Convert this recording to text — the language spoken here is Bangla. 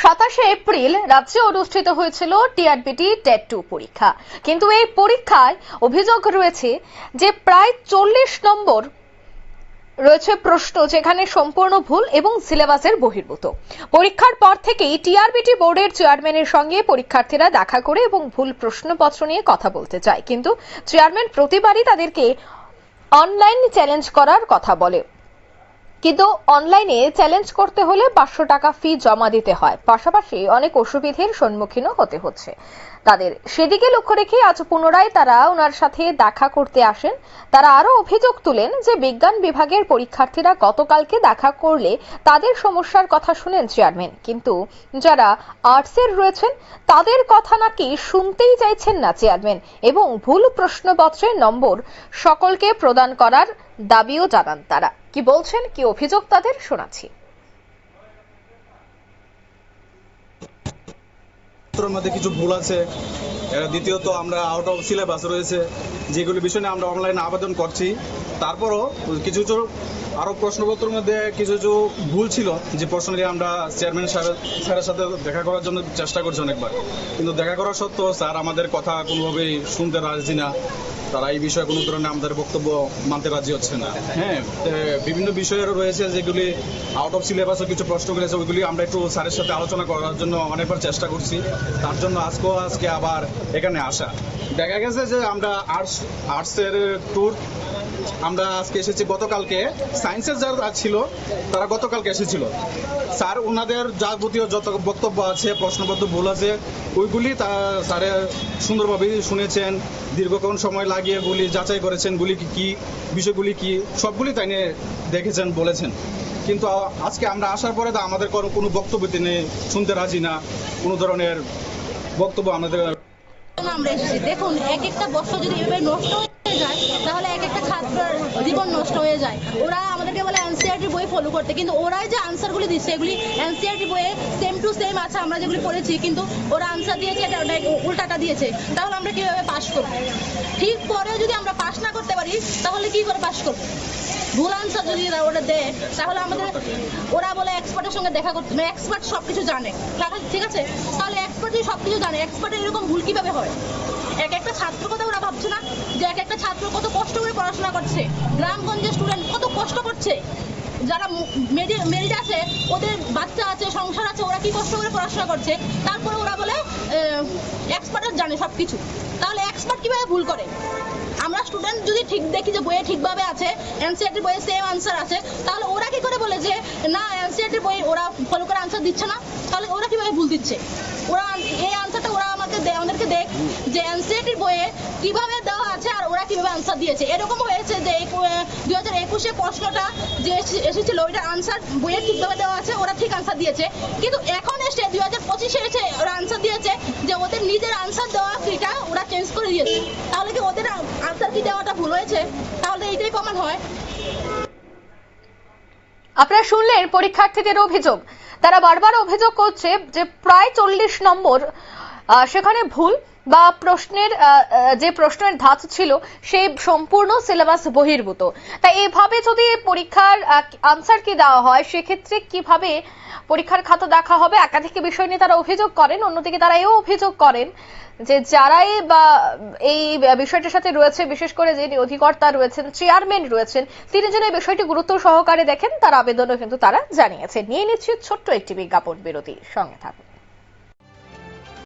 27 এপ্রিল রাজ্যে অনুষ্ঠিত হয়েছিল টিআরবিটি টেট 2 পরীক্ষা। কিন্তু এই পরীক্ষায় অভিযোগ রয়েছে যে প্রায় 40 নম্বর রয়েছে প্রশ্ন যেখানে সম্পূর্ণ ভুল এবং সিলেবাসের বহির্ভূত। পরীক্ষার পর থেকেই টিআরবিটি বোর্ডের চেয়ারম্যানের সঙ্গে পরীক্ষার্থীরা দেখা করে এবং ভুল প্রশ্নপত্র নিয়ে কথা বলতে চায়, কিন্তু চেয়ারম্যান প্রতিবারই তাদেরকে অনলাইন চ্যালেঞ্জ করার কথা বলে। কিন্তু অনলাইনে চ্যালেঞ্জ করতে হলে 500 টাকা ফি জমা দিতে হয়, পাশাপাশি অনেক অসুবিধার সম্মুখীনও হতে হচ্ছে তাদের। সেদিকে লক্ষ্য রেখে আজ পুনরায় তারা ওনার সাথে দেখা করতে আসেন। তারা আরো অভিযোগ তুলেন যে বিজ্ঞান বিভাগের পরীক্ষার্থীরা গতকালকে দেখা করলে তাদের সমস্যার কথা শুনেন চেয়ারম্যান, কিন্তু যারা আর্টসের রয়েছেন তাদের কথা নাকি শুনতেই চাইছেন না চেয়ারম্যান, এবং ভুল প্রশ্নপত্রের নম্বর সকলকে প্রদান করার দাবিও জানান তারা। কি বলছেন, কি অভিযোগ তাদের শোনাচ্ছি। মধ্যে কিছু ভুল আছে, দ্বিতীয়ত আমরা আউট অফ সিলেবাস রয়েছে, যেগুলি বিষয়ে আমরা অনলাইনে আবেদন করছি। তারপরও কিছু কিছু আরো প্রশ্নপত্রের মধ্যে কিছু কিছু ভুল ছিল, যে প্রশ্ন নিয়ে আমরা চেয়ারম্যান স্যারের সাথে দেখা করার জন্য চেষ্টা করছি অনেকবার, কিন্তু দেখা করা সত্ত্বেও স্যার আমাদের কথা কোনোভাবেই শুনতে রাজি না। তারা এই বিষয়ে কোনো ধরনের আমাদের বক্তব্য মানতে রাজি হচ্ছে না। হ্যাঁ, বিভিন্ন বিষয় রয়েছে যেগুলি আউট অফ সিলেবাসও কিছু প্রশ্নগুলি আছে, ওইগুলি আমরা একটু স্যারের সাথে আলোচনা করার জন্য অনেকবার চেষ্টা করছি। তার জন্য আজকে আবার এখানে আসা। দেখা গেছে যে আমরা আর্টসের ট্যুর আমরা আজকে এসেছি, গতকালকে সায়েন্সের যারা ছিল তারা গতকালকে এসেছিল। স্যার ওনাদের যাবতীয় যত বক্তব্য আছে, প্রশ্নপত্র ভুল আছে, ওইগুলি স্যারে সুন্দরভাবে শুনেছেন, দীর্ঘক্ষণ সময় লাগিয়ে গুলি যাচাই করেছেন, গুলি কি বিষয়গুলি কি সবগুলি তাই নিয়ে দেখেছেন, বলেছেন। কিন্তু আজকে আমরা আসার পরে আমাদের কোনো বক্তব্য তিনি শুনতে রাজি না, কোনো ধরনের বক্তব্য আমাদের। আমরা এসেছি, দেখুন এক একটা বছর যদি এভাবে নষ্ট হয়ে যায় তাহলে এক একটা ছাত্রের জীবন নষ্ট হয়ে যায়। ওরা আমাদেরকে বলে এনসিইআরটি বই ফলো করতে, কিন্তু ওরাই যে আনসারগুলি দিচ্ছে এগুলি এনসিইআরটি বইয়ে সেম টু সেম আছে, আমরা যেগুলি পড়েছি, কিন্তু ওরা আনসার দিয়েছে এটা উল্টাটা দিয়েছে। তাহলে আমরা কিভাবে পাস করব? ঠিক পরেও যদি আমরা পাস না করতে পারি তাহলে কি করে পাস করব? ভুল আনসার যদি ওরা দেয় তাহলে আমাদের, ওরা বলে এক্সপার্টের সঙ্গে দেখা করতে, মানে এক্সপার্ট সবকিছু জানে, ঠিক আছে? তাহলে এক্সপার্ট যদি সবকিছু জানে, এক্সপার্টের এরকম ভুল কিভাবে হয়? এক একটা ছাত্র কথা ওরা ভাবছে না যে এক একটা ছাত্র কত কষ্ট করে পড়াশোনা করছে, গ্রামগঞ্জের স্টুডেন্ট কত কষ্ট করছে, যারা মেরিট আছে, ওদের বাচ্চা আছে, সংসার আছে, ওরা কি কষ্ট করে পড়াশোনা করছে, তারপরে ওরা বলে এক্সপার্ট জানে সবকিছু। তাহলে এক্সপার্ট কিভাবে ভুল করে? আমরা স্টুডেন্ট যদি ঠিক দেখি যে বইয়ে ঠিকভাবে আছে, এনসিইআরটি বইয়ে সেম আনসার আছে, তাহলে ওরা কি করে বলে যে না এনসিইআরটি বই ওরা ফলো করে আনসার দিচ্ছে না? তাহলে ওরা কিভাবে ভুল দিচ্ছে? ওরা এই আনসারটা ওরা আমাদেরকে দেখ যে এনসিইআরটির বইয়ে কিভাবে দেওয়া আছে আর ওরা কিভাবে আনসার দিয়েছে। এরকম হয়েছে যে 2021 প্রশ্নটা যে এসেছিল ওইটার আনসার বইয়ে ঠিকভাবে দেওয়া আছে, ওরা ঠিক আনসার দিয়েছে, কিন্তু এখন এসে 2025 এসে ওরা আনসার দিয়েছে যে ওদের নিজের আনসার দেওয়া কিটা ওরা চেঞ্জ করে দিয়েছে। তাহলে কি ওদের আনসার কি দেওয়াটা ভুল হয়েছে? তাহলে এইটাই প্রমাণ হয়। আপনারা শুনলেন পরীক্ষার্থীদের অভিযোগ। তারা বারবার অভিযোগ করছে যে প্রায় 40 নম্বর সেখানে ভুল বা প্রশ্নের যে প্রশ্নের ধাঁচ ছিল সেই সম্পূর্ণ সিলেবাস বহির্ভূত। তাই এইভাবে যদি পরীক্ষার আনসার কি দেওয়া হয়, সেক্ষেত্রে কিভাবে পরীক্ষার খাতা দেখা হবে, একাধিক বিষয় নিয়ে তারা অভিযোগ করেন। অন্যদিকে তারা এও অভিযোগ করেন যে যারাই বা এই বিষয়টির সাথে রয়েছে, বিশেষ করে যিনি অধিকর্তা রয়েছেন, চেয়ারম্যান রয়েছেন, তিনি যেন এই বিষয়টি গুরুত্ব সহকারে দেখেন, তার আবেদনও কিন্তু তারা জানিয়েছে। নিয়ে নিচ্ছে ছোট্ট একটি বিজ্ঞাপন বিরতি, সঙ্গে থাকুন।